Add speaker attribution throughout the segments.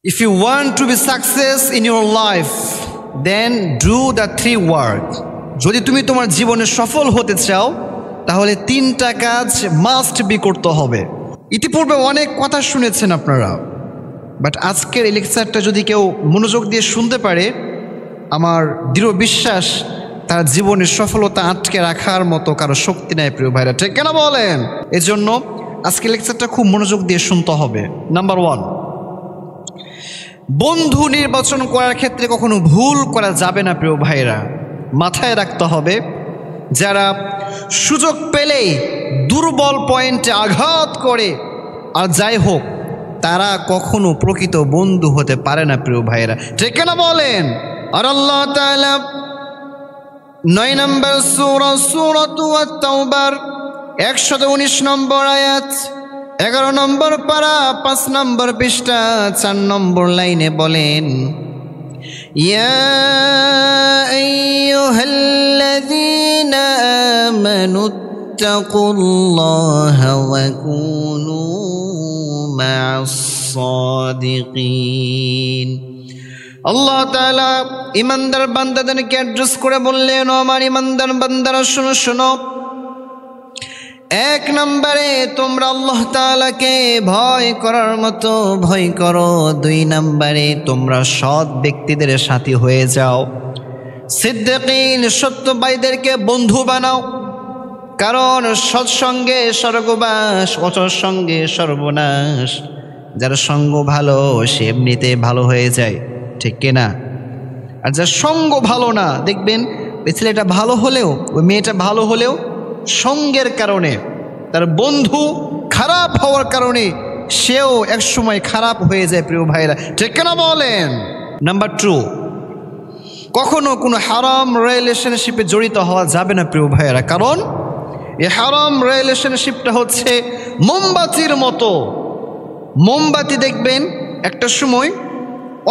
Speaker 1: If you want to be success in your life, then do the 3 words. যদি তুমি তোমার জীবনে সফল হতে চাও তাহলে 3টা কাজ মাস্ট বি করতে হবে। ইতিপূর্বে অনেক কথা শুনেছেন আপনারা, বাট আজকের এই লেকচারটা যদি কেউ মনোযোগ দিয়ে শুনতে পারে, আমার দৃঢ় বিশ্বাস তার জীবনের সফলতা আটকে রাখার মতো কারো শক্তি নাই প্রিয় ভাইরা, ঠিক কেন বলেন? এজন্য আজকের লেকচারটা খুব মনোযোগ দিয়ে শুনতে হবে। নাম্বার 1, বন্ধু নির্বাচন করার ক্ষেত্রে কখনো ভুল করা যাবে না প্রিয় ভাইরা। মাথায় রাখতে হবে, যারা সুযোগ পেলেই দুর্বল পয়েন্টে আঘাত করে আর যাই হোক, তারা কখনো প্রকৃত বন্ধু হতে পারে না প্রিয় ভাইরা, ঠিক না বলেন? আর আল্লাহ তাআলা 9 নম্বর সূরা সূরাতু আত-তাওবার 119 নম্বর আয়াত, 11 নম্বর পারা 5 নম্বর পৃষ্ঠা 4 নম্বর লাইনে বলেন, ইয়া আইয়ুহাল্লাযীনা আমানুত্তাকুল্লাহা ওয়া কুনু মা'আস সাদিকিন। আল্লাহ তাআলা ইমানদার বান্দাদেরকে অ্যাড্রেস করে বললেন, ও আমার ইমানদার বান্দারা শোনো শোনো, 1 নম্বরে তোমরা আল্লাহ তাআলাকে ভয় করার মতো ভয় করো। 2 নম্বরে তোমরা সৎ ব্যক্তিদের সাথী হয়ে যাও, সিদ্দিকিন সত্যবাদীদেরকে বন্ধু বানাও, কারণ সৎসঙ্গে স্বর্গবাস, অসৎ সঙ্গে সর্বনাশ। যার সঙ্গ ভালো সে এমনিতে ভালো হয়ে যায়, ঠিক কিনা? আর যার সঙ্গ ভালো না, দেখবেন ওই ছেলেটা ভালো হলেও, ওই মেয়েটা ভালো হলেও সঙ্গের কারণে, তার বন্ধু খারাপ হওয়ার কারণে সেও একসময় খারাপ হয়ে যায় প্রিয় ভাইরা, ঠিক কিনা বলেন? নাম্বার 2, কখনো কোনো হারাম রিলেশনশিপে জড়িত হওয়া যাবে না প্রিয় ভাইরা, কারণ এই হারাম রিলেশনশিপটা হচ্ছে মোমবাতির মতো। মোমবাতি দেখবেন একটা সময়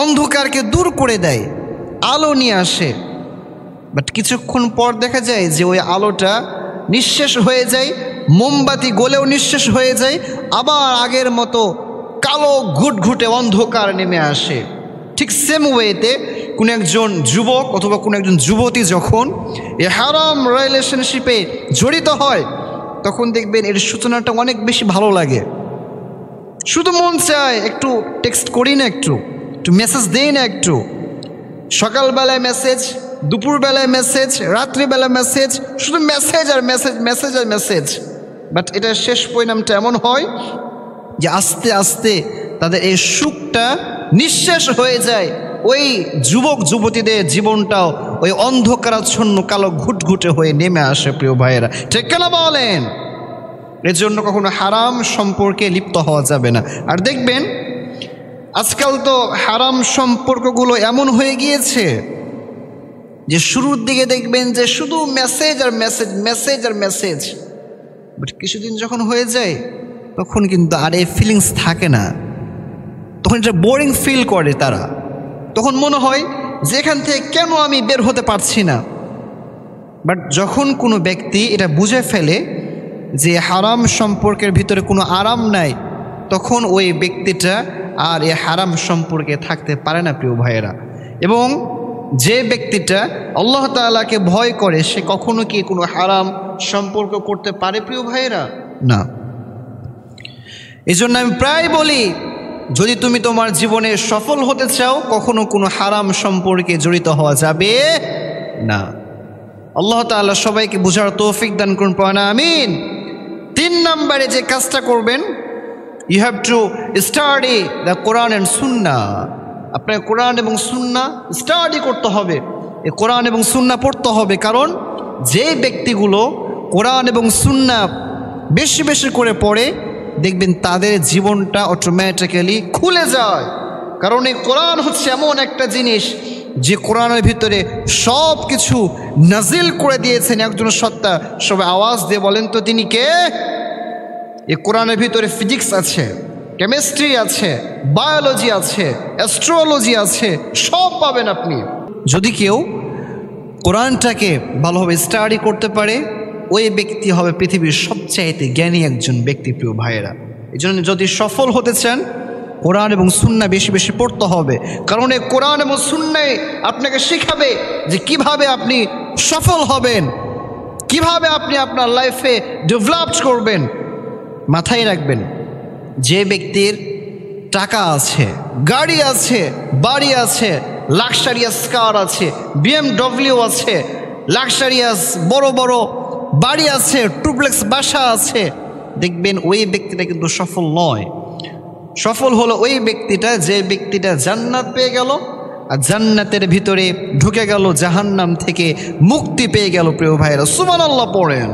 Speaker 1: অন্ধকারকে দূর করে দেয়, আলো নিয়ে আসে, বাট কিছুক্ষণ পর দেখা যায় যে ওই আলোটা নিঃশেষ হয়ে যায়, মোমবাতি গলেও নিঃশেষ হয়ে যায়, আবার আগের মতো কালো ঘুটঘুটে অন্ধকার নেমে আসে। ঠিক সেম ওয়েতে কোনো একজন যুবক অথবা কোনো একজন যুবতী যখন এই হারাম রিলেশনশিপে জড়িত হয়, তখন দেখবেন এর সূচনাটা অনেক বেশি ভালো লাগে, শুধু মন চায় একটু টেক্সট করি না, একটু মেসেজ দেই না, একটু সকালবেলায় মেসেজ, দুপুরবেলায় মেসেজ, রাত্রিবেলায় মেসেজ, শুধু মেসেজ আর মেসেজ, মেসেজ আর মেসেজ। বাট এটার শেষ পরিণামটা এমন হয় যে আস্তে আস্তে তাদের এই সুখটা নিঃশেষ হয়ে যায়, ওই যুবক যুবতীদের জীবনটাও ওই অন্ধকারাচ্ছন্ন কালো ঘুটঘুটে হয়ে নেমে আসে প্রিয় ভাইয়েরা, ঠিক না বলেন? এর জন্য কখনো হারাম সম্পর্কে লিপ্ত হওয়া যাবে না। আর দেখবেন আজকাল তো হারাম সম্পর্কগুলো এমন হয়ে গিয়েছে যে শুরুর দিকে দেখবেন যে শুধু মেসেজ আর মেসেজ, মেসেজ আর মেসেজ, বাট কিছুদিন যখন হয়ে যায় তখন কিন্তু আর এই ফিলিংস থাকে না, তখন এটা বোরিং ফিল করে তারা, তখন মনে হয় যে এখান থেকে কেন আমি বের হতে পারছি না। বাট যখন কোনো ব্যক্তি এটা বুঝে ফেলে যে হারাম সম্পর্কের ভিতরে কোনো আরাম নাই, তখন ওই ব্যক্তিটা আর এই হারাম সম্পর্কে থাকতে পারে না প্রিয় ভাইয়েরা। এবং যে ব্যক্তিটা আল্লাহ তাআলাকে ভয় করে সে কখনো কি কোনো হারাম সম্পর্ক করতে পারে প্রিয় ভাইয়েরা? না। এই জন্য আমি প্রায় বলি, যদি তুমি তোমার জীবনে সফল হতে চাও, কখনো কোনো হারাম সম্পর্কে জড়িত হওয়া যাবে না। আল্লাহ তাআলা সবাইকে বুঝার তৌফিক দান করুন, পড়া আমিন। 3 নম্বরে যে কাজটা করবেন, you have to study the Quran and sunnah. আপনাকে কোরআন এবং সুন্নাহ স্টাডি করতে হবে, এই কোরআন এবং সুন্নাহ পড়তে হবে, কারণ যে ব্যক্তিগুলো কোরআন এবং সুন্নাহ বেশি বেশি করে পড়ে, দেখবেন তাদের জীবনটা অটোমেটিক্যালি খুলে যায়। কারণ এই কোরআন হচ্ছে এমন একটা জিনিস যে কোরআনের ভিতরে সব কিছু নাজিল করে দিয়েছেন একজন সত্তা। সবাই আওয়াজ দিয়ে বলেন তো তিনি কে? এই কোরআনের ভিতরে ফিজিক্স আছে, কেমিস্ট্রি আছে, বায়োলজি আছে, অ্যাস্ট্রোলজি আছে, সব পাবেন আপনি। যদি কেউ কোরআনটাকে ভালোভাবে স্টাডি করতে পারে, ওই ব্যক্তি হবে পৃথিবীর সবচাইতে জ্ঞানী একজন ব্যক্তি প্রিয় ভাইয়েরা। এই জন্য যদি সফল হতে চান, কোরআন এবং সুন্নাহ বেশি বেশি পড়তে হবে, কারণ এই কোরআন এবং সুন্নাহ আপনাকে শেখাবে যে কিভাবে আপনি সফল হবেন, কিভাবে আপনি আপনার লাইফে ডেভেলপ করবেন। মাথায় রাখবেন, যে ব্যক্তির টাকা আছে, গাড়ি আছে, বাড়ি আছে, লাক্সারিয়াস কার আছে, BMW আছে, লাক্সারিয়াস বড় বড় বাড়ি আছে, টুপ্লেক্স বাসা আছে, দেখবেন ওই ব্যক্তিটা কিন্তু সফল নয়। সফল হলো ওই ব্যক্তিটা যে ব্যক্তিটা জান্নাত পেয়ে গেল আর জান্নাতের ভিতরে ঢুকে গেল, জাহান্নাম থেকে মুক্তি পেয়ে গেল। প্রিয় ভাইরা, সুবহানাল্লাহ পড়েন।